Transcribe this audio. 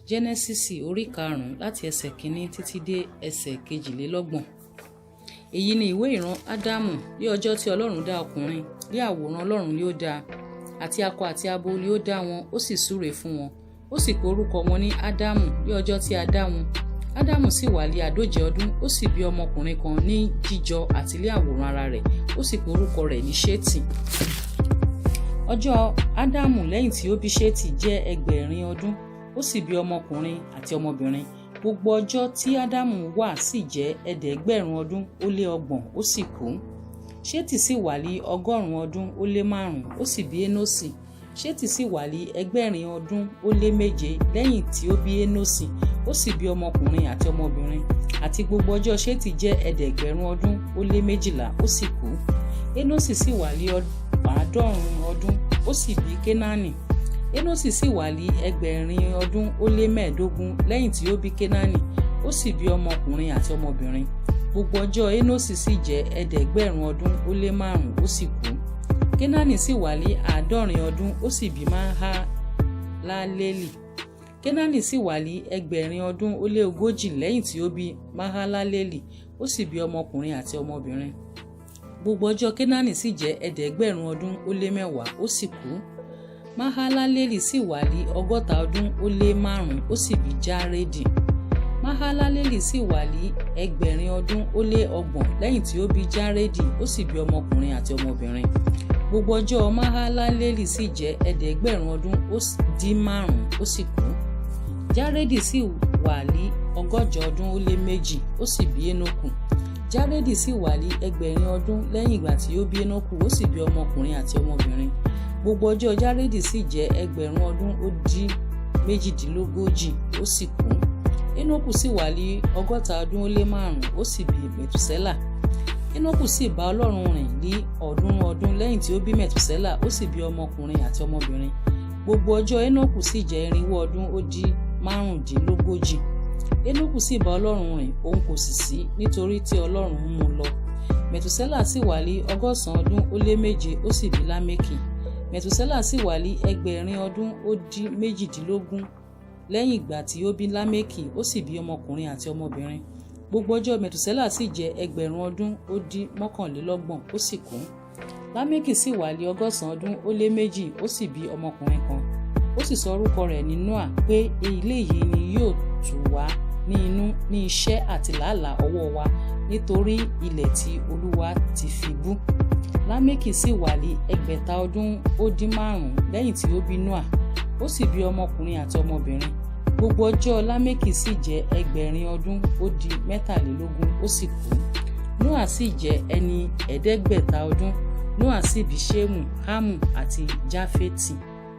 Jẹ́nẹ́sísì orí 5 láti ẹsẹ̀ 1 títí dé ẹsẹ̀ 22. Èyí ni ìwé ìran Ádámù ní ọjọ́ tí Ọlọ́run dá ọkùnrin, ní àwòrán Ọlọ́run ni ó dá, àti akọ àti abo ni ó dá wọn, ó sì súre fún wọn. Ó sì pe orúkọ wọn ní Ádámù ní ọjọ́ tí a dá wọn. Ádámù sì wà ní 140 ọdún, ó sì bí ọmọkùnrin kan ní jíjọ àti ní àwòrán ara rẹ̀, ó sì pe orúkọ rẹ̀ ní Ṣétì. Ọjọ́ Ádámù lẹ́yìn tí ó bí Ṣétì jẹ́ 1,000 ọdún, ó sì bí ọmọkùnrin àti ọmọbìnrin. Gbogbo ọjọ́ tí Ádámù wà sì jẹ́ 1,000 ọdún ó lé 30, ó sì kú. Ṣétì sì wà ní 100 ọdún ó lé 5, ó sì bí Énósì. Ṣétì sì wà ní 100 ọdún ó lé 7 lẹ́yìn tí ó bí Énósì, ó sì bí ọmọkùnrin àti ọmọbìnrin. Àti gbogbo ọjọ́ Ṣétì jẹ́ 100 ọdún ó lé 12, ó sì kú. Énósì sì wà ní 50 ọdún, ó sì bí Kénáánì. Énósì sì wà ní 100 ọdún ó lé 15 lẹ́yìn tí ó bí Kénáánì, ó sì bí ọmọkùnrin àti ọmọbìnrin. Gbogbo ọjọ́ Énósì sì jẹ́ 100 ọdún ó lé 5, ó sì kú. Kénáánì sì wà ní 50 ọdún, ó sì bí Mahalaleli. Kénáánì sì wà ní 100 ọdún ó lé 40 lẹ́yìn tí ó bí Mahalaleli, ó sì bí ọmọkùnrin àti ọmọbìnrin. Gbogbo ọjọ́ Kénáánì sì jẹ́ 100 ọdún ó lé 10, ó sì kú. Mahalaleli sì wà ní 60 ọdún ó lé 5, ó sì bí Járédì. Mahalaleli sì wà ní 100 ọdún ó lé 30 lẹ́yìn tí ó bí Járédì, ó sì bí ọmọkùnrin àti ọmọbìnrin. Gbogbo ọjọ́ Mahalaleli sì jẹ́ 100 ọdún ó dín 5, ó sì kú. Járédì sì wà ní 140 ọdún ó lé 2, ó sì bí Énókù. Járédì sì wà ní 100 ọdún lẹ́yìn ìgbà tí ó bí Énókù, ó sì bí ọmọkùnrin àti ọmọbìnrin. Gbogbo ọjọ́ Járédì sì jẹ́ 100 ọdún ó dín 38, ó sì kú. Énókù sì wà ní 160 ọdún ó lé 5, ó sì bí Mẹ̀túsẹ́là. Énókù sì bá Ọlọ́run rìn ní 100 ọdún lẹ́yìn tí ó bí Mẹ̀túsẹ́là, ó sì bí ọmọkùnrin àti ọmọbìnrin. Gbogbo ọjọ́ Énókù sì jẹ́ 400 ọdún ó dín 45. Énókù sì bá Ọlọ́run rìn, òun kò sì sí, nítorí tí Ọlọ́run mú un lọ. Mẹ̀túsẹ́là sì wà ní 100 ọdún ó lé 7, ó sì bí Lámékì. Mẹ̀túsẹ́là sì wà ní 100 ọdún ó dín 18 lẹ́yìn ìgbà tí ó bí Lámékì, ó sì bí ọmọkùnrin àti ọmọbìnrin. Gbogbo ọjọ́ Mẹ̀túsẹ́là sì jẹ́ 100 ọdún ó dín 29, ó sì kú. Lámékì sì wà ní 100 ọdún ó lé 2, ó sì bí ọmọkùnrin kan. Ó sì sọ orúkọ rẹ̀ ní Nóà, pé ilé yìí ni yóò tù wá ní inú ní iṣẹ́ àti làálàá ọwọ́ wa, nítorí ilẹ̀ tí Olúwa ti fi bú. Lámékì sì wà ní 100 ọdún ó dín 5 lẹ́yìn tí ó bí Nóà, ó sì bí ọmọkùnrin àti ọmọbìnrin. Gbogbo ọjọ́ Lámékì sì jẹ́ 100 ọdún ó dín 23, ó sì kú. Nóà sì jẹ́ ẹni 500 ọdún. Nóà sì bí Ṣémù, Hámù àti Jáfétì.